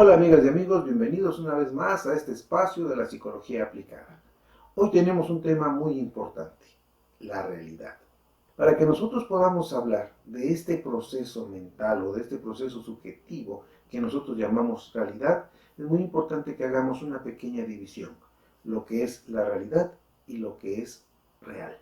Hola amigas y amigos, bienvenidos una vez más a este espacio de la psicología aplicada. Hoy tenemos un tema muy importante, la realidad. Para que nosotros podamos hablar de este proceso mental o de este proceso subjetivo que nosotros llamamos realidad, es muy importante que hagamos una pequeña división, lo que es la realidad y lo que es real.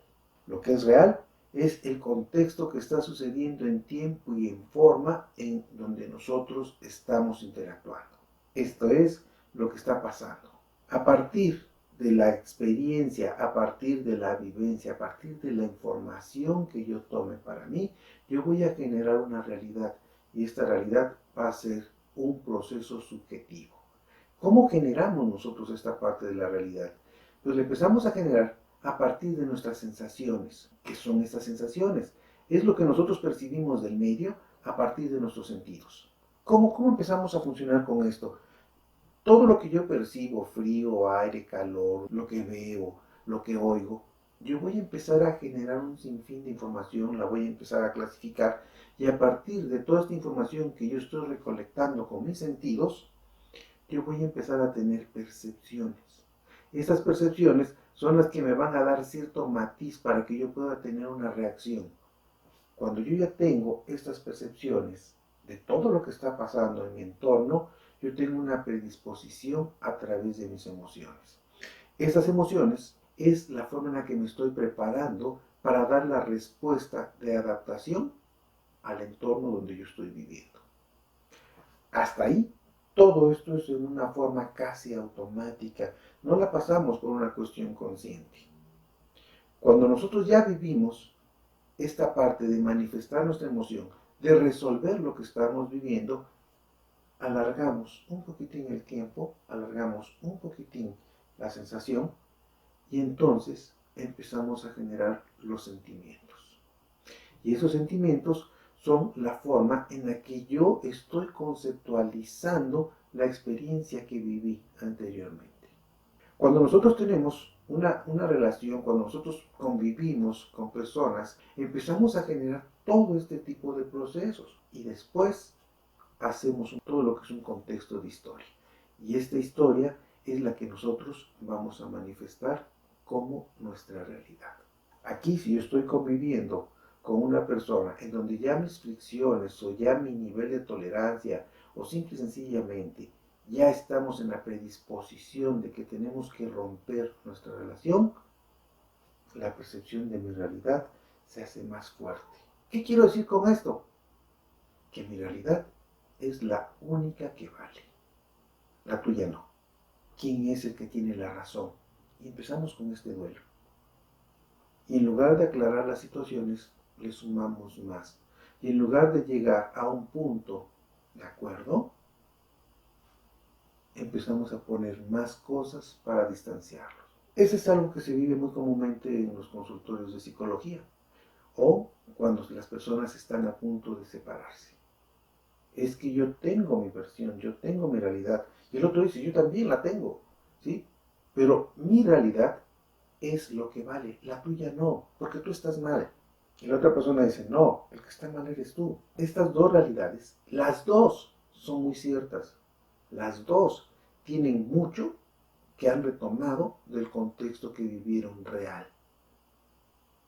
Lo que es real es el contexto que está sucediendo en tiempo y en forma en donde nosotros estamos interactuando. Esto es lo que está pasando. A partir de la experiencia, a partir de la vivencia, a partir de la información que yo tome para mí, yo voy a generar una realidad y esta realidad va a ser un proceso subjetivo. ¿Cómo generamos nosotros esta parte de la realidad? Pues la empezamos a generar a partir de nuestras sensaciones. ¿Qué son estas sensaciones? Es lo que nosotros percibimos del medio a partir de nuestros sentidos. ¿Cómo empezamos a funcionar con esto? Todo lo que yo percibo, frío, aire, calor, lo que veo, lo que oigo, yo voy a empezar a generar un sinfín de información, la voy a empezar a clasificar y a partir de toda esta información que yo estoy recolectando con mis sentidos, yo voy a empezar a tener percepciones. Estas percepciones son las que me van a dar cierto matiz para que yo pueda tener una reacción. Cuando yo ya tengo estas percepciones de todo lo que está pasando en mi entorno, yo tengo una predisposición a través de mis emociones. Estas emociones es la forma en la que me estoy preparando para dar la respuesta de adaptación al entorno donde yo estoy viviendo. Hasta ahí, todo esto es en una forma casi automática. No la pasamos por una cuestión consciente. Cuando nosotros ya vivimos esta parte de manifestar nuestra emoción, de resolver lo que estamos viviendo, alargamos un poquitín el tiempo, alargamos un poquitín la sensación y entonces empezamos a generar los sentimientos. Y esos sentimientos son la forma en la que yo estoy conceptualizando la experiencia que viví anteriormente. Cuando nosotros tenemos una relación, cuando nosotros convivimos con personas, empezamos a generar todo este tipo de procesos y después hacemos todo lo que es un contexto de historia. Y esta historia es la que nosotros vamos a manifestar como nuestra realidad. Aquí, si yo estoy conviviendo con una persona en donde ya mis fricciones o ya mi nivel de tolerancia o simple y sencillamente ya estamos en la predisposición de que tenemos que romper nuestra relación, la percepción de mi realidad se hace más fuerte. ¿Qué quiero decir con esto? Que mi realidad es la única que vale. La tuya no. ¿Quién es el que tiene la razón? Y empezamos con este duelo. Y en lugar de aclarar las situaciones, le sumamos más. Y en lugar de llegar a un punto de acuerdo, empezamos a poner más cosas para distanciarlos. Eso es algo que se vive muy comúnmente en los consultorios de psicología o cuando las personas están a punto de separarse. Es que yo tengo mi versión, yo tengo mi realidad, y el otro dice, yo también la tengo, ¿sí? Pero mi realidad es lo que vale, la tuya no, porque tú estás mal. Y la otra persona dice, no, el que está mal eres tú. Estas dos realidades, las dos son muy ciertas. Las dos tienen mucho que han retomado del contexto que vivieron real.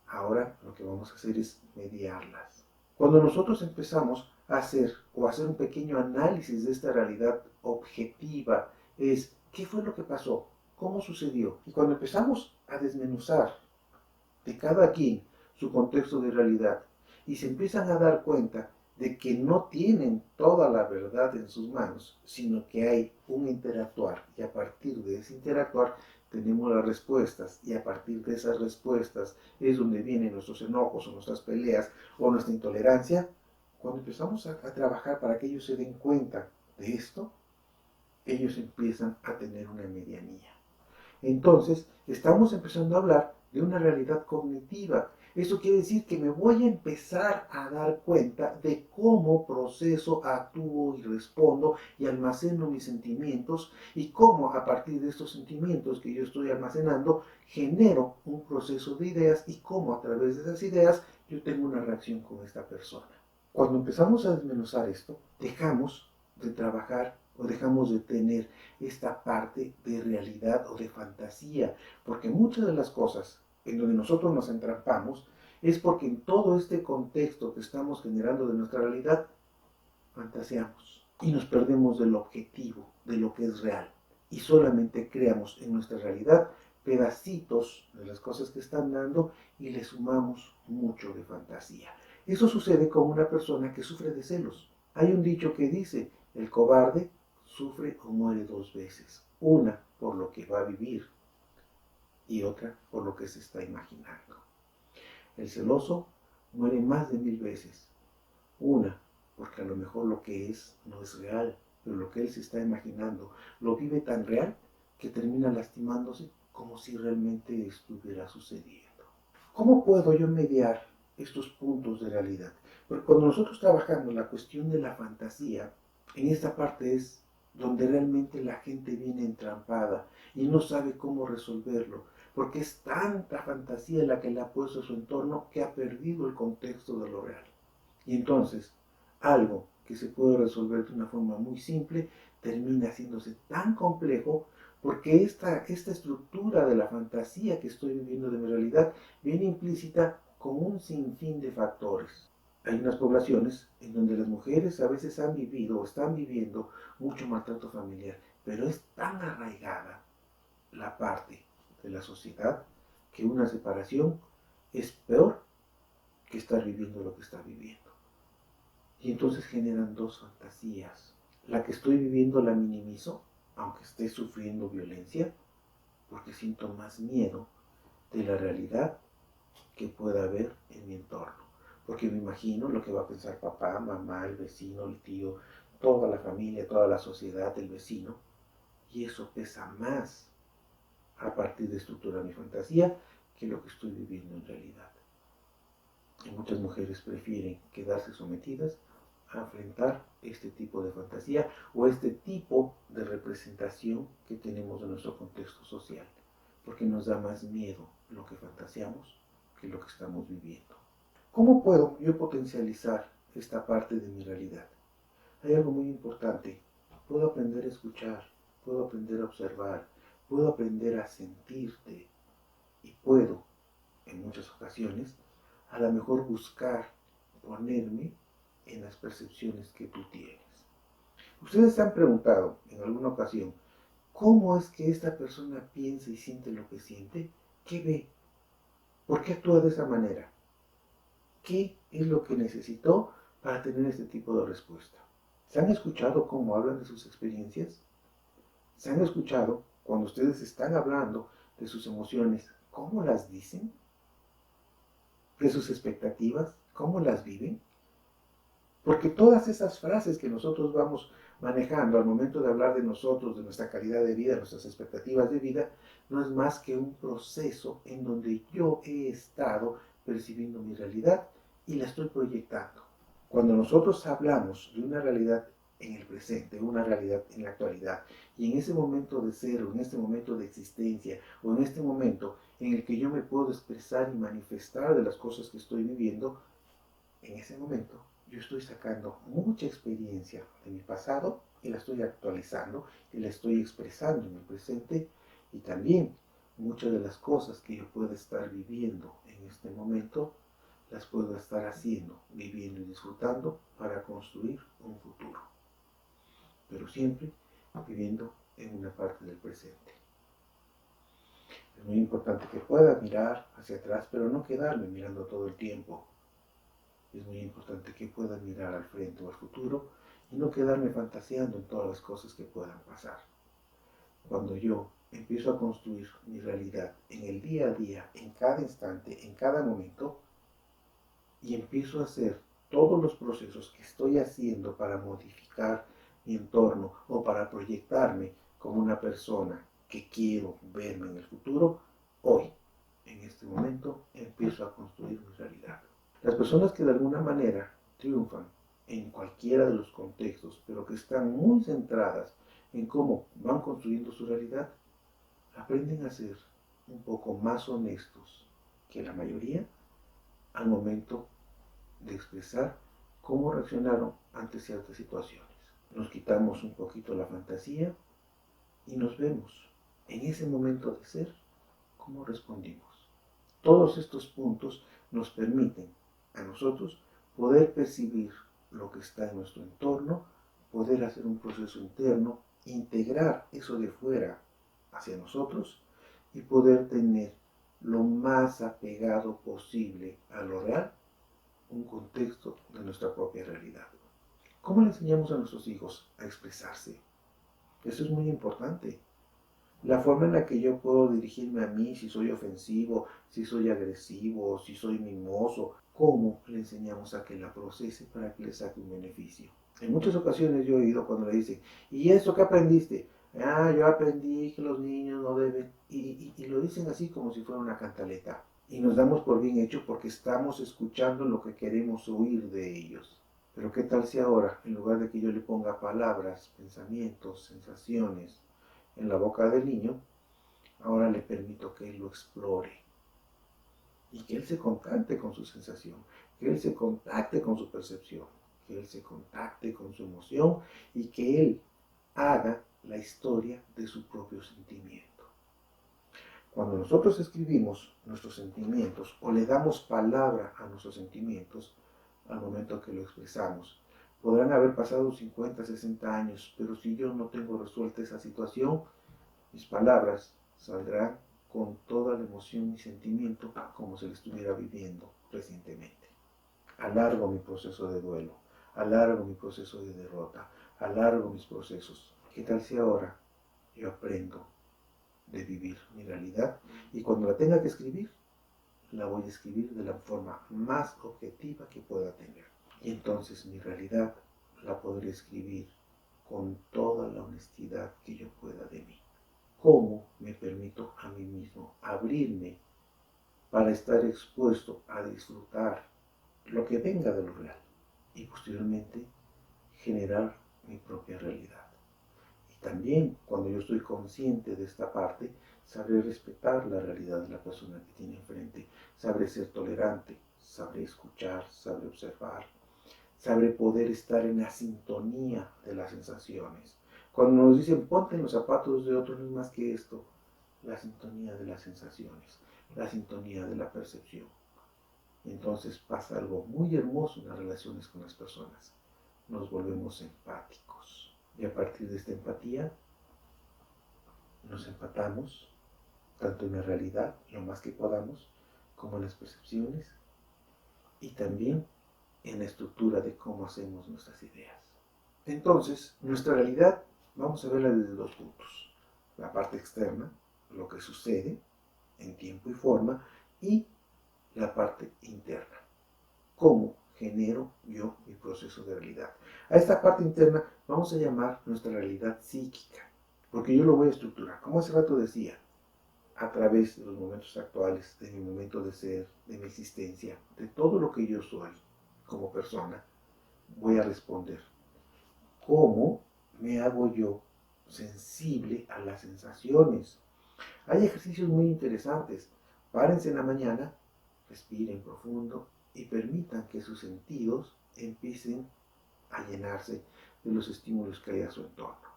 Ahora lo que vamos a hacer es mediarlas. Cuando nosotros empezamos a hacer un pequeño análisis de esta realidad objetiva, es ¿qué fue lo que pasó? ¿Cómo sucedió? Y cuando empezamos a desmenuzar de cada quien su contexto de realidad y se empiezan a dar cuenta de que no tienen toda la verdad en sus manos, sino que hay un interactuar y a partir de ese interactuar tenemos las respuestas y a partir de esas respuestas es donde vienen nuestros enojos o nuestras peleas o nuestra intolerancia. Cuando empezamos a trabajar para que ellos se den cuenta de esto, ellos empiezan a tener una medianía. Entonces, estamos empezando a hablar de una realidad cognitiva. Eso quiere decir que me voy a empezar a dar cuenta de cómo proceso, actúo y respondo y almaceno mis sentimientos y cómo a partir de estos sentimientos que yo estoy almacenando genero un proceso de ideas y cómo a través de esas ideas yo tengo una reacción con esta persona. Cuando empezamos a desmenuzar esto, dejamos de trabajar o dejamos de tener esta parte de realidad o de fantasía, porque muchas de las cosas en donde nosotros nos entrampamos es porque en todo este contexto que estamos generando de nuestra realidad, fantaseamos y nos perdemos del objetivo, de lo que es real, y solamente creamos en nuestra realidad pedacitos de las cosas que están dando y le sumamos mucho de fantasía. Eso sucede con una persona que sufre de celos. Hay un dicho que dice, el cobarde sufre o muere dos veces, una por lo que va a vivir y otra por lo que se está imaginando. El celoso muere más de 1000 veces, una porque a lo mejor lo que es no es real, pero lo que él se está imaginando lo vive tan real que termina lastimándose como si realmente estuviera sucediendo. ¿Cómo puedo yo mediar estos puntos de realidad? Porque cuando nosotros trabajamos la cuestión de la fantasía, en esta parte es donde realmente la gente viene entrampada y no sabe cómo resolverlo, porque es tanta fantasía la que le ha puesto a su entorno que ha perdido el contexto de lo real. Y entonces, algo que se puede resolver de una forma muy simple termina haciéndose tan complejo porque esta estructura de la fantasía que estoy viviendo de mi realidad viene implícita con un sinfín de factores. Hay unas poblaciones en donde las mujeres a veces han vivido o están viviendo mucho maltrato familiar, pero es tan arraigada la parte de la sociedad que una separación es peor que estar viviendo lo que está viviendo. Y entonces generan dos fantasías. La que estoy viviendo la minimizo, aunque esté sufriendo violencia, porque siento más miedo de la realidad que pueda haber en mi entorno. Porque me imagino lo que va a pensar papá, mamá, el vecino, el tío, toda la familia, toda la sociedad, el vecino. Y eso pesa más a partir de estructurar mi fantasía que lo que estoy viviendo en realidad. Y muchas mujeres prefieren quedarse sometidas a enfrentar este tipo de fantasía o este tipo de representación que tenemos en nuestro contexto social, porque nos da más miedo lo que fantaseamos que lo que estamos viviendo. ¿Cómo puedo yo potencializar esta parte de mi realidad? Hay algo muy importante. Puedo aprender a escuchar, puedo aprender a observar, puedo aprender a sentirte y puedo, en muchas ocasiones, a lo mejor buscar ponerme en las percepciones que tú tienes. Ustedes se han preguntado en alguna ocasión, ¿cómo es que esta persona piensa y siente lo que siente? ¿Qué ve? ¿Por qué actúa de esa manera? ¿Qué es lo que necesitó para tener este tipo de respuesta? ¿Se han escuchado cómo hablan de sus experiencias? ¿Se han escuchado cuando ustedes están hablando de sus emociones, cómo las dicen? ¿De sus expectativas? ¿Cómo las viven? Porque todas esas frases que nosotros vamos manejando al momento de hablar de nosotros, de nuestra calidad de vida, nuestras expectativas de vida, no es más que un proceso en donde yo he estado percibiendo mi realidad y la estoy proyectando. Cuando nosotros hablamos de una realidad en el presente, una realidad en la actualidad, y en ese momento de ser, o en este momento de existencia, o en este momento en el que yo me puedo expresar y manifestar de las cosas que estoy viviendo, en ese momento yo estoy sacando mucha experiencia de mi pasado y la estoy actualizando y la estoy expresando en el presente, y también muchas de las cosas que yo pueda estar viviendo en este momento las puedo estar haciendo, viviendo y disfrutando para construir un futuro, pero siempre viviendo en una parte del presente. Es muy importante que pueda mirar hacia atrás, pero no quedarme mirando todo el tiempo. Es muy importante que pueda mirar al frente o al futuro y no quedarme fantaseando en todas las cosas que puedan pasar. Cuando yo empiezo a construir mi realidad en el día a día, en cada instante, en cada momento, y empiezo a hacer todos los procesos que estoy haciendo para modificar mi entorno o para proyectarme como una persona que quiero verme en el futuro, hoy, en este momento, empiezo a construir mi realidad. Las personas que de alguna manera triunfan en cualquiera de los contextos, pero que están muy centradas en cómo van construyendo su realidad, aprenden a ser un poco más honestos que la mayoría al momento de expresar cómo reaccionaron ante ciertas situaciones. nos quitamos un poquito la fantasía y nos vemos en ese momento de ser cómo respondimos. Todos estos puntos nos permiten a nosotros poder percibir lo que está en nuestro entorno, poder hacer un proceso interno, integrar eso de fuera hacia nosotros y poder tener lo más apegado posible a lo real un contexto de nuestra propia realidad. ¿Cómo le enseñamos a nuestros hijos a expresarse? Eso es muy importante. La forma en la que yo puedo dirigirme a mí, si soy ofensivo, si soy agresivo, si soy mimoso, cómo le enseñamos a que la procese para que le saque un beneficio. En muchas ocasiones yo he oído cuando le dicen, ¿y eso qué aprendiste? Ah, yo aprendí que los niños no deben, y lo dicen así como si fuera una cantaleta. Y nos damos por bien hecho porque estamos escuchando lo que queremos oír de ellos. Pero ¿qué tal si ahora, en lugar de que yo le ponga palabras, pensamientos, sensaciones, en la boca del niño, ahora le permito que él lo explore y que él se contacte con su sensación, que él se contacte con su percepción, que él se contacte con su emoción y que él haga la historia de su propio sentimiento? Cuando nosotros escribimos nuestros sentimientos o le damos palabra a nuestros sentimientos, al momento que lo expresamos, podrán haber pasado 50, 60 años, pero si yo no tengo resuelta esa situación, mis palabras saldrán con toda la emoción y sentimiento como si lo estuviera viviendo recientemente. Alargo mi proceso de duelo, alargo mi proceso de derrota, alargo mis procesos. ¿Qué tal si ahora yo aprendo de vivir mi realidad y cuando la tenga que escribir, la voy a escribir de la forma más objetiva que pueda tener? Y entonces mi realidad la podré escribir con toda la honestidad que yo pueda de mí. ¿Cómo me permito a mí mismo abrirme para estar expuesto a disfrutar lo que venga de lo real y posteriormente generar mi propia realidad? Y también cuando yo estoy consciente de esta parte, sabré respetar la realidad de la persona que tiene enfrente, sabré ser tolerante, sabré escuchar, sabré observar, sabré poder estar en la sintonía de las sensaciones. Cuando nos dicen ponte en los zapatos de otros, no es más que esto: la sintonía de las sensaciones, la sintonía de la percepción. Y entonces pasa algo muy hermoso en las relaciones con las personas. Nos volvemos empáticos. Y a partir de esta empatía, nos empatamos, tanto en la realidad, lo más que podamos, como en las percepciones, y también en la estructura de cómo hacemos nuestras ideas. Entonces, nuestra realidad, vamos a verla desde dos puntos. La parte externa, lo que sucede en tiempo y forma, y la parte interna. ¿Cómo genero yo mi proceso de realidad? A esta parte interna vamos a llamar nuestra realidad psíquica, porque yo lo voy a estructurar. Como hace rato decía, a través de los momentos actuales, de mi momento de ser, de mi existencia, de todo lo que yo soy como persona, voy a responder. ¿Cómo me hago yo sensible a las sensaciones? Hay ejercicios muy interesantes. Párense en la mañana, respiren profundo y permitan que sus sentidos empiecen a llenarse de los estímulos que hay a su entorno.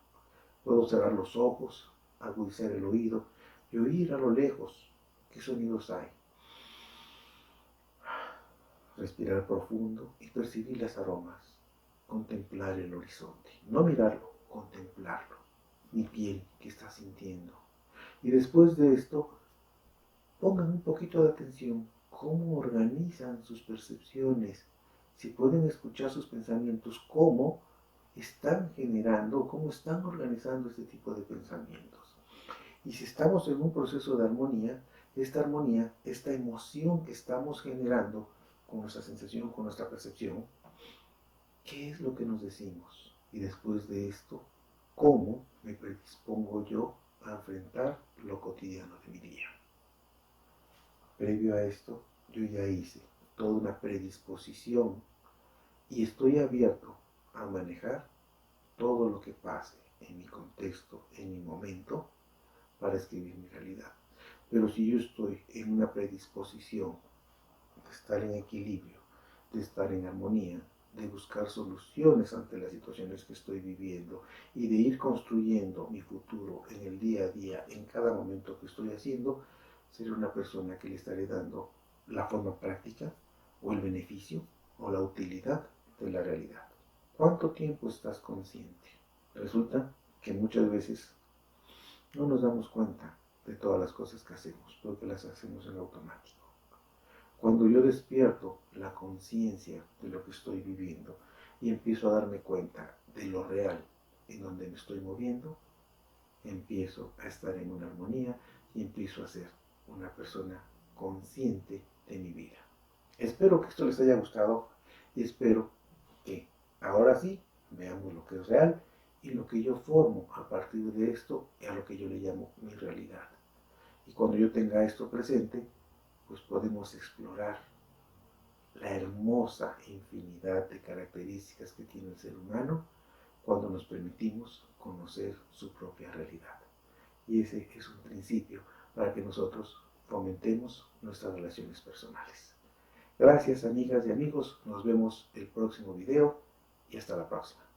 Puedo cerrar los ojos, agudizar el oído y oír a lo lejos qué sonidos hay. Respirar profundo y percibir los aromas. Contemplar el horizonte. No mirarlo, contemplarlo. Mi piel, ¿qué está sintiendo? Y después de esto, pongan un poquito de atención cómo organizan sus percepciones, si pueden escuchar sus pensamientos, cómo están generando, cómo están organizando este tipo de pensamientos. Y si estamos en un proceso de armonía, esta emoción que estamos generando con nuestra sensación, con nuestra percepción, ¿qué es lo que nos decimos? Y después de esto, ¿cómo me predispongo yo a enfrentar lo cotidiano de mi día? Previo a esto, yo ya hice toda una predisposición y estoy abierto a manejar todo lo que pase en mi contexto, en mi momento, para escribir mi realidad. Pero si yo estoy en una predisposición de estar en equilibrio, de estar en armonía, de buscar soluciones ante las situaciones que estoy viviendo y de ir construyendo mi futuro en el día a día, en cada momento que estoy haciendo, seré una persona que le estaré dando la forma práctica o el beneficio o la utilidad de la realidad. ¿Cuánto tiempo estás consciente? Resulta que muchas veces no nos damos cuenta de todas las cosas que hacemos, porque las hacemos en automático. Cuando yo despierto la conciencia de lo que estoy viviendo y empiezo a darme cuenta de lo real en donde me estoy moviendo, empiezo a estar en una armonía y empiezo a ser una persona consciente de mi vida. Espero que esto les haya gustado y espero que ahora sí veamos lo que es real y lo que yo formo a partir de esto y a lo que yo le llamo mi realidad. Y cuando yo tenga esto presente, pues podemos explorar la hermosa infinidad de características que tiene el ser humano cuando nos permitimos conocer su propia realidad. Y ese es un principio para que nosotros fomentemos nuestras relaciones personales. Gracias amigas y amigos, nos vemos el próximo video y hasta la próxima.